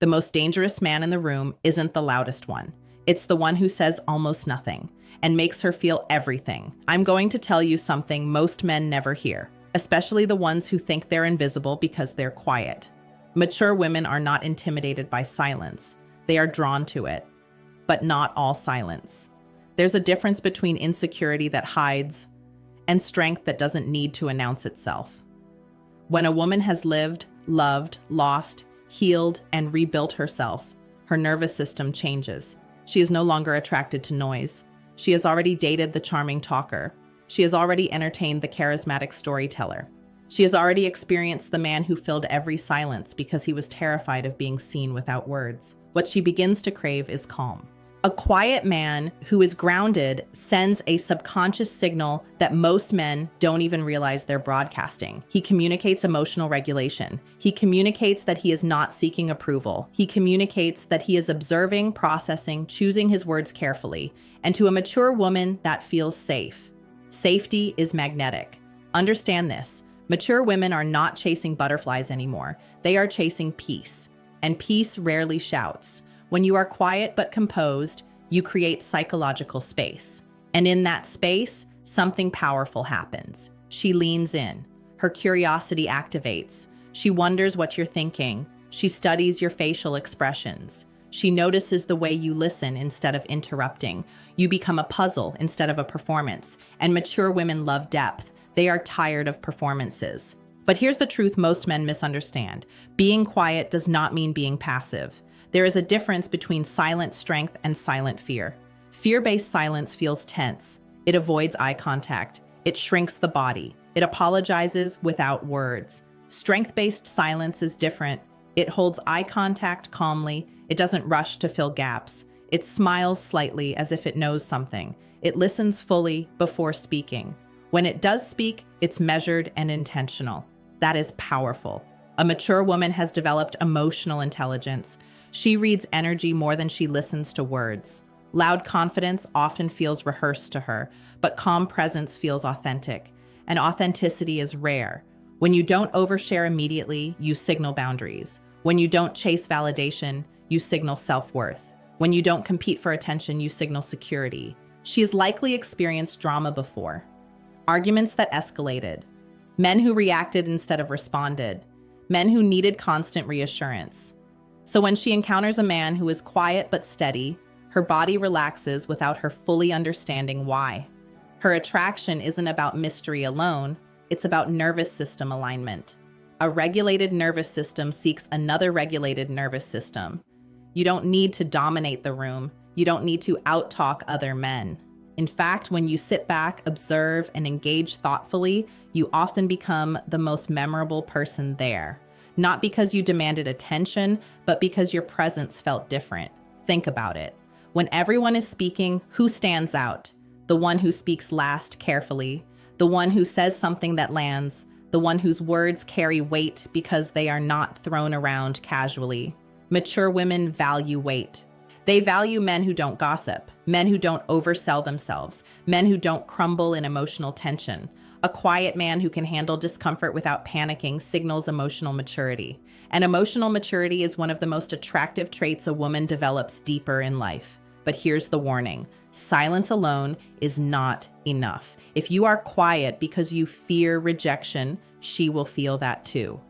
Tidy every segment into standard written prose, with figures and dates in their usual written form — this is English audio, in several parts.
The most dangerous man in the room isn't the loudest one. It's the one who says almost nothing and makes her feel everything. I'm going to tell you something most men never hear, especially the ones who think they're invisible because they're quiet. Mature women are not intimidated by silence. They are drawn to it, but not all silence. There's a difference between insecurity that hides and strength that doesn't need to announce itself. When a woman has lived, loved, lost, healed, and rebuilt herself, her nervous system changes. She is no longer attracted to noise. She has already dated the charming talker. She has already entertained the charismatic storyteller. She has already experienced the man who filled every silence because he was terrified of being seen without words. What she begins to crave is calm. A quiet man who is grounded sends a subconscious signal that most men don't even realize they're broadcasting. He communicates emotional regulation. He communicates that he is not seeking approval. He communicates that he is observing, processing, choosing his words carefully. And to a mature woman, that feels safe. Safety is magnetic. Understand this. Mature women are not chasing butterflies anymore. They are chasing peace. And peace rarely shouts. When you are quiet but composed, you create psychological space. And in that space, something powerful happens. She leans in. Her curiosity activates. She wonders what you're thinking. She studies your facial expressions. She notices the way you listen instead of interrupting. You become a puzzle instead of a performance. And mature women love depth. They are tired of performances. But here's the truth most men misunderstand. Being quiet does not mean being passive. There is a difference between silent strength and silent fear. Fear-based silence feels tense. It avoids eye contact. It shrinks the body. It apologizes without words. Strength-based silence is different. It holds eye contact calmly. It doesn't rush to fill gaps. It smiles slightly as if it knows something. It listens fully before speaking. When it does speak, it's measured and intentional. That is powerful. A mature woman has developed emotional intelligence. She reads energy more than she listens to words. Loud confidence often feels rehearsed to her, but calm presence feels authentic. And authenticity is rare. When you don't overshare immediately, you signal boundaries. When you don't chase validation, you signal self-worth. When you don't compete for attention, you signal security. She has likely experienced drama before. Arguments that escalated. Men who reacted instead of responded. Men who needed constant reassurance. So when she encounters a man who is quiet but steady, her body relaxes without her fully understanding why. Her attraction isn't about mystery alone, it's about nervous system alignment. A regulated nervous system seeks another regulated nervous system. You don't need to dominate the room. You don't need to out-talk other men. In fact, when you sit back, observe, and engage thoughtfully, you often become the most memorable person there. Not because you demanded attention, but because your presence felt different. Think about it. When everyone is speaking, who stands out? The one who speaks last carefully, the one who says something that lands, the one whose words carry weight because they are not thrown around casually. Mature women value weight. They value men who don't gossip, men who don't oversell themselves, men who don't crumble in emotional tension. A quiet man who can handle discomfort without panicking signals emotional maturity. And emotional maturity is one of the most attractive traits a woman develops deeper in life. But here's the warning. Silence alone is not enough. If you are quiet because you fear rejection, she will feel that too.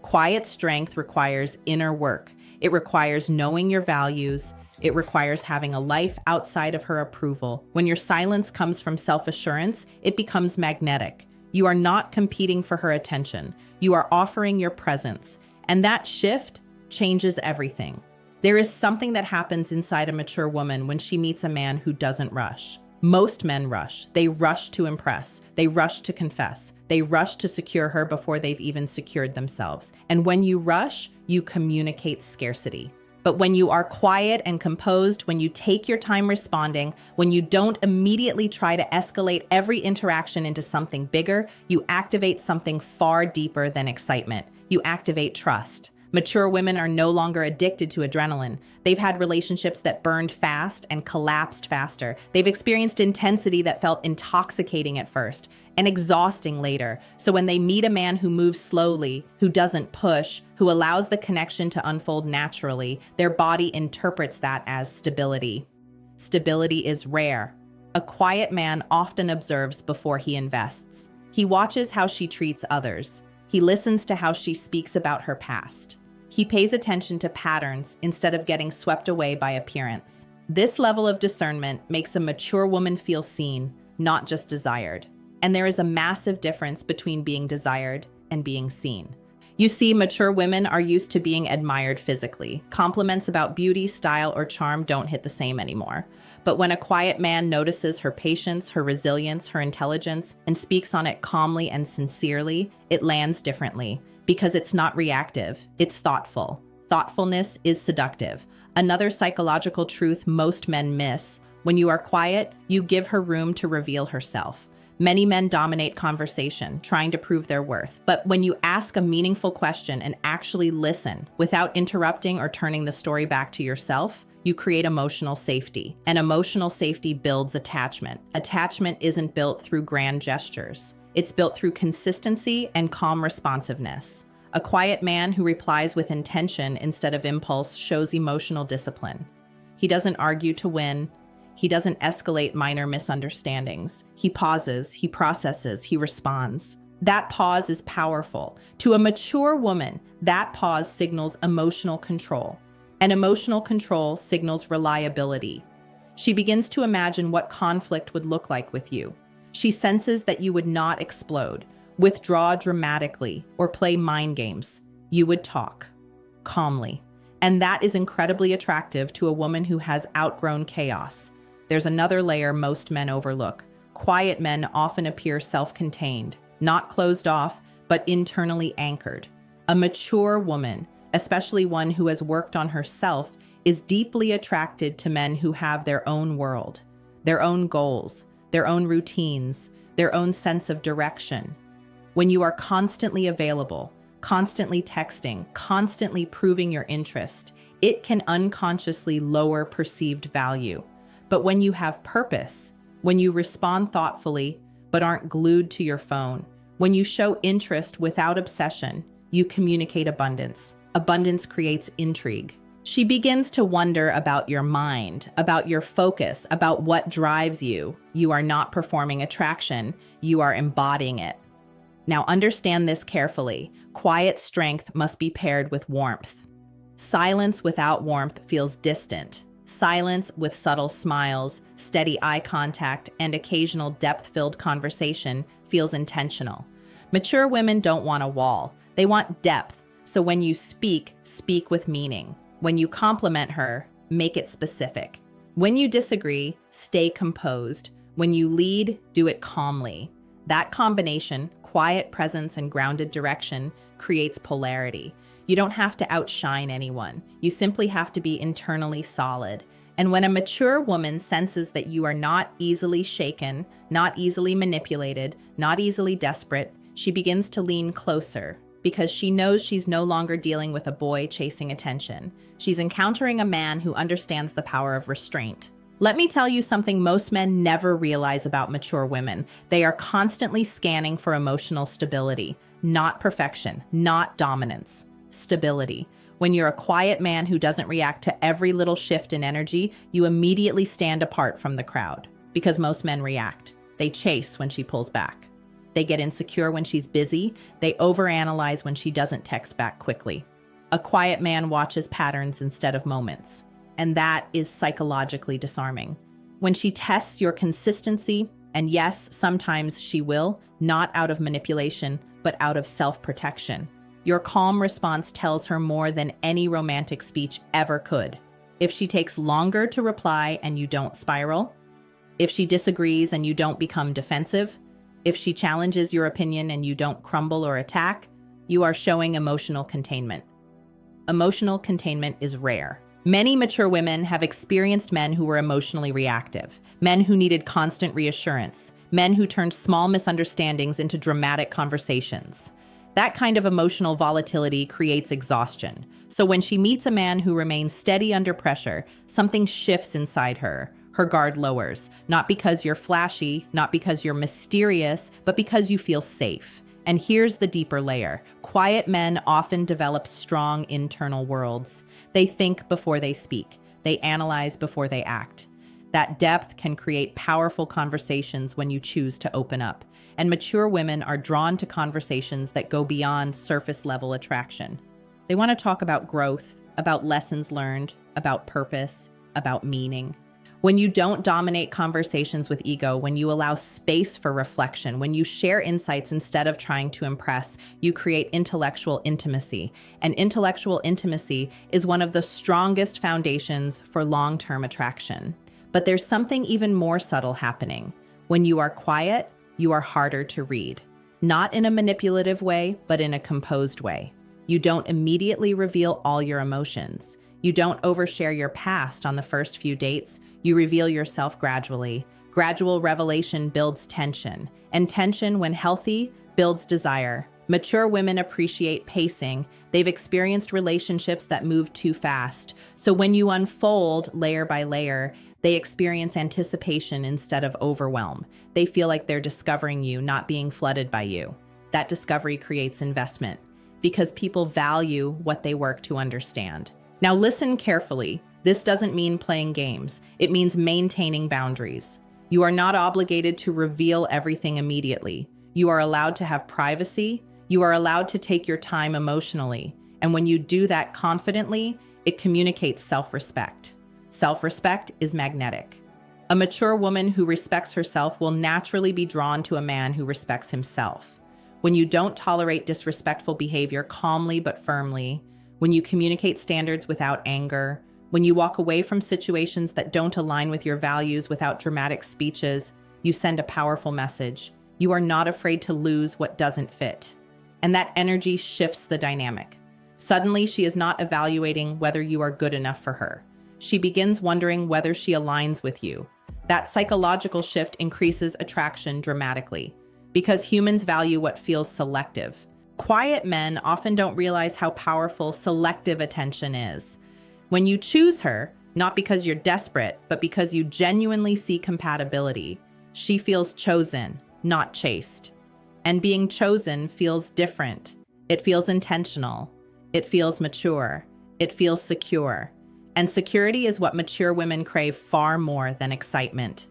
Quiet strength requires inner work. It requires knowing your values. It requires having a life outside of her approval. When your silence comes from self-assurance, it becomes magnetic. You are not competing for her attention. You are offering your presence. And that shift changes everything. There is something that happens inside a mature woman when she meets a man who doesn't rush. Most men rush. They rush to impress. They rush to confess. They rush to secure her before they've even secured themselves. And when you rush, you communicate scarcity. But when you are quiet and composed, when you take your time responding, when you don't immediately try to escalate every interaction into something bigger, you activate something far deeper than excitement. You activate trust. Mature women are no longer addicted to adrenaline. They've had relationships that burned fast and collapsed faster. They've experienced intensity that felt intoxicating at first and exhausting later. So when they meet a man who moves slowly, who doesn't push, who allows the connection to unfold naturally, their body interprets that as stability. Stability is rare. A quiet man often observes before he invests. He watches how she treats others. He listens to how she speaks about her past. He pays attention to patterns instead of getting swept away by appearance. This level of discernment makes a mature woman feel seen, not just desired. And there is a massive difference between being desired and being seen. You see, mature women are used to being admired physically. Compliments about beauty, style, or charm don't hit the same anymore. But when a quiet man notices her patience, her resilience, her intelligence, and speaks on it calmly and sincerely, it lands differently because it's not reactive, it's thoughtful. Thoughtfulness is seductive. Another psychological truth most men miss: when you are quiet, you give her room to reveal herself. Many men dominate conversation, trying to prove their worth. But when you ask a meaningful question and actually listen without interrupting or turning the story back to yourself, you create emotional safety. And emotional safety builds attachment. Attachment isn't built through grand gestures. It's built through consistency and calm responsiveness. A quiet man who replies with intention instead of impulse shows emotional discipline. He doesn't argue to win. He doesn't escalate minor misunderstandings. He pauses, he processes, he responds. That pause is powerful. To a mature woman, that pause signals emotional control. And emotional control signals reliability. She begins to imagine what conflict would look like with you. She senses that you would not explode, withdraw dramatically, or play mind games. You would talk calmly. And that is incredibly attractive to a woman who has outgrown chaos. There's another layer most men overlook. Quiet men often appear self-contained, not closed off, but internally anchored. A mature woman, especially one who has worked on herself, is deeply attracted to men who have their own world, their own goals, their own routines, their own sense of direction. When you are constantly available, constantly texting, constantly proving your interest, it can unconsciously lower perceived value. But when you have purpose, when you respond thoughtfully but aren't glued to your phone, when you show interest without obsession, you communicate abundance. Abundance creates intrigue. She begins to wonder about your mind, about your focus, about what drives you. You are not performing attraction, you are embodying it. Now understand this carefully. Quiet strength must be paired with warmth. Silence without warmth feels distant. Silence with subtle smiles, steady eye contact, and occasional depth-filled conversation feels intentional. Mature women don't want a wall. They want depth. So when you speak, speak with meaning. When you compliment her, make it specific. When you disagree, stay composed. When you lead, do it calmly. That combination, quiet presence and grounded direction, creates polarity. You don't have to outshine anyone. You simply have to be internally solid. And when a mature woman senses that you are not easily shaken, not easily manipulated, not easily desperate, she begins to lean closer because she knows she's no longer dealing with a boy chasing attention. She's encountering a man who understands the power of restraint. Let me tell you something most men never realize about mature women. They are constantly scanning for emotional stability, not perfection, not dominance. Stability. When you're a quiet man who doesn't react to every little shift in energy, you immediately stand apart from the crowd. Because most men react. They chase when she pulls back. They get insecure when she's busy. They overanalyze when she doesn't text back quickly. A quiet man watches patterns instead of moments. And that is psychologically disarming. When she tests your consistency, and yes, sometimes she will, not out of manipulation, but out of self-protection. Your calm response tells her more than any romantic speech ever could. If she takes longer to reply and you don't spiral, if she disagrees and you don't become defensive, if she challenges your opinion and you don't crumble or attack, you are showing emotional containment. Emotional containment is rare. Many mature women have experienced men who were emotionally reactive, men who needed constant reassurance, men who turned small misunderstandings into dramatic conversations. That kind of emotional volatility creates exhaustion. So when she meets a man who remains steady under pressure, something shifts inside her. Her guard lowers, not because you're flashy, not because you're mysterious, but because you feel safe. And here's the deeper layer. Quiet men often develop strong internal worlds. They think before they speak. They analyze before they act. That depth can create powerful conversations when you choose to open up. And mature women are drawn to conversations that go beyond surface-level attraction. They want to talk about growth, about lessons learned, about purpose, about meaning. When you don't dominate conversations with ego, when you allow space for reflection, when you share insights instead of trying to impress, you create intellectual intimacy. And intellectual intimacy is one of the strongest foundations for long-term attraction. But there's something even more subtle happening. When you are quiet, you are harder to read. Not in a manipulative way, but in a composed way. You don't immediately reveal all your emotions. You don't overshare your past on the first few dates. You reveal yourself gradually. Gradual revelation builds tension, and tension, when healthy, builds desire. Mature women appreciate pacing. They've experienced relationships that move too fast. So when you unfold layer by layer, they experience anticipation instead of overwhelm. They feel like they're discovering you, not being flooded by you. That discovery creates investment because people value what they work to understand. Now listen carefully. This doesn't mean playing games. It means maintaining boundaries. You are not obligated to reveal everything immediately. You are allowed to have privacy. You are allowed to take your time emotionally. And when you do that confidently, it communicates self-respect. Self-respect is magnetic. A mature woman who respects herself will naturally be drawn to a man who respects himself. When you don't tolerate disrespectful behavior calmly but firmly, when you communicate standards without anger, when you walk away from situations that don't align with your values without dramatic speeches, you send a powerful message. You are not afraid to lose what doesn't fit. And that energy shifts the dynamic. Suddenly, she is not evaluating whether you are good enough for her. She begins wondering whether she aligns with you. That psychological shift increases attraction dramatically because humans value what feels selective. Quiet men often don't realize how powerful selective attention is. When you choose her, not because you're desperate, but because you genuinely see compatibility, she feels chosen, not chased. And being chosen feels different. It feels intentional. It feels mature. It feels secure. And security is what mature women crave far more than excitement.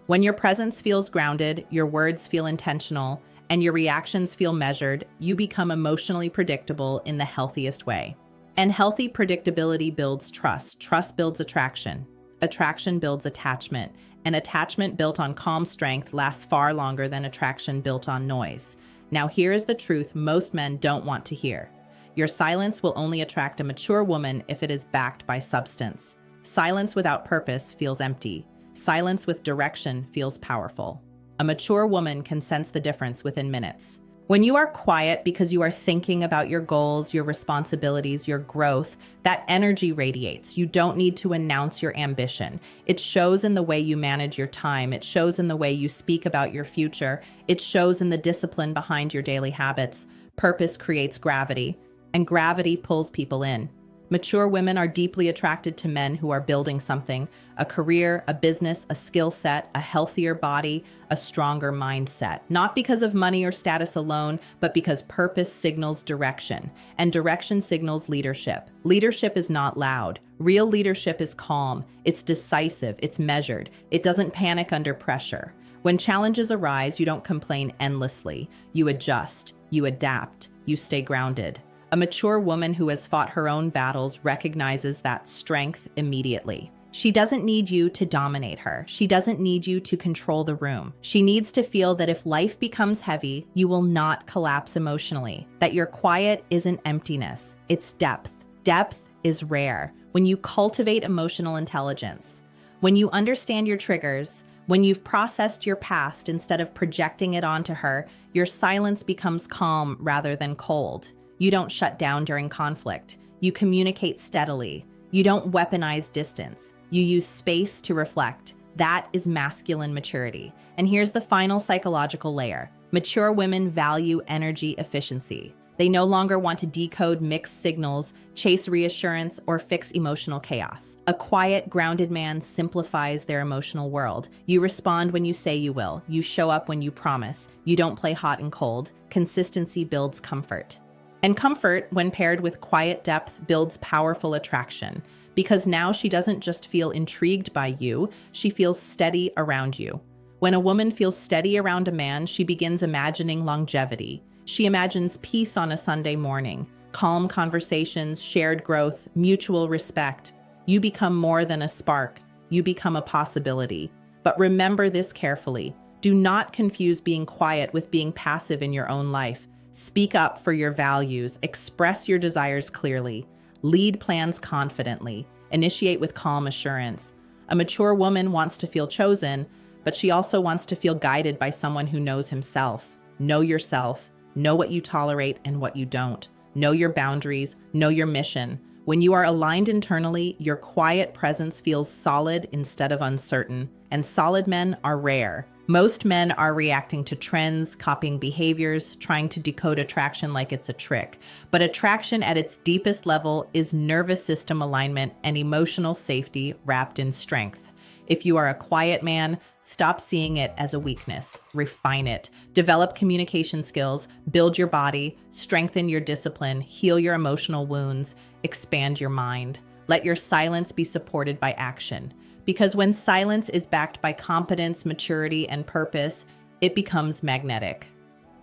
When your presence feels grounded, your words feel intentional, and your reactions feel measured, you become emotionally predictable in the healthiest way. And healthy predictability builds trust. Trust builds attraction. Attraction builds attachment. And attachment built on calm strength lasts far longer than attraction built on noise. Now here is the truth most men don't want to hear. Your silence will only attract a mature woman if it is backed by substance. Silence without purpose feels empty. Silence with direction feels powerful. A mature woman can sense the difference within minutes. When you are quiet because you are thinking about your goals, your responsibilities, your growth, that energy radiates. You don't need to announce your ambition. It shows in the way you manage your time. It shows in the way you speak about your future. It shows in the discipline behind your daily habits. Purpose creates gravity, and gravity pulls people in. Mature women are deeply attracted to men who are building something, a career, a business, a skill set, a healthier body, a stronger mindset. Not because of money or status alone, but because purpose signals direction, and direction signals leadership. Leadership is not loud. Real leadership is calm. It's decisive. It's measured. It doesn't panic under pressure. When challenges arise, you don't complain endlessly. You adjust. You adapt. You stay grounded. A mature woman who has fought her own battles recognizes that strength immediately. She doesn't need you to dominate her. She doesn't need you to control the room. She needs to feel that if life becomes heavy, you will not collapse emotionally, that your quiet isn't emptiness, it's depth. Depth is rare when you cultivate emotional intelligence, when you understand your triggers, when you've processed your past instead of projecting it onto her, your silence becomes calm rather than cold. You don't shut down during conflict. You communicate steadily. You don't weaponize distance. You use space to reflect. That is masculine maturity. And here's the final psychological layer. Mature women value energy efficiency. They no longer want to decode mixed signals, chase reassurance, or fix emotional chaos. A quiet, grounded man simplifies their emotional world. You respond when you say you will. You show up when you promise. You don't play hot and cold. Consistency builds comfort. And comfort, when paired with quiet depth, builds powerful attraction. Because now she doesn't just feel intrigued by you, she feels steady around you. When a woman feels steady around a man, she begins imagining longevity. She imagines peace on a Sunday morning, calm conversations, shared growth, mutual respect. You become more than a spark. You become a possibility. But remember this carefully. Do not confuse being quiet with being passive in your own life. Speak up for your values. Express your desires clearly. Lead plans confidently. Initiate with calm assurance. A mature woman wants to feel chosen, but she also wants to feel guided by someone who knows himself. Know yourself. Know what you tolerate and what you don't. Know your boundaries. Know your mission. When you are aligned internally, your quiet presence feels solid instead of uncertain, and solid men are rare. Most men are reacting to trends, copying behaviors, trying to decode attraction like it's a trick. But attraction at its deepest level is nervous system alignment and emotional safety wrapped in strength. If you are a quiet man, stop seeing it as a weakness. Refine it. Develop communication skills, build your body, strengthen your discipline, heal your emotional wounds, expand your mind. Let your silence be supported by action. Because when silence is backed by competence, maturity, and purpose, it becomes magnetic.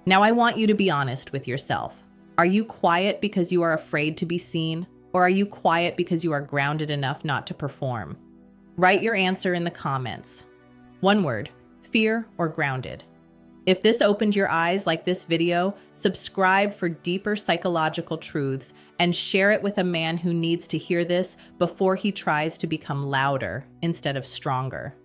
Now I want you to be honest with yourself. Are you quiet because you are afraid to be seen? Or are you quiet because you are grounded enough not to perform? Write your answer in the comments. One word: fear or grounded. If this opened your eyes like this video, subscribe for deeper psychological truths and share it with a man who needs to hear this before he tries to become louder instead of stronger.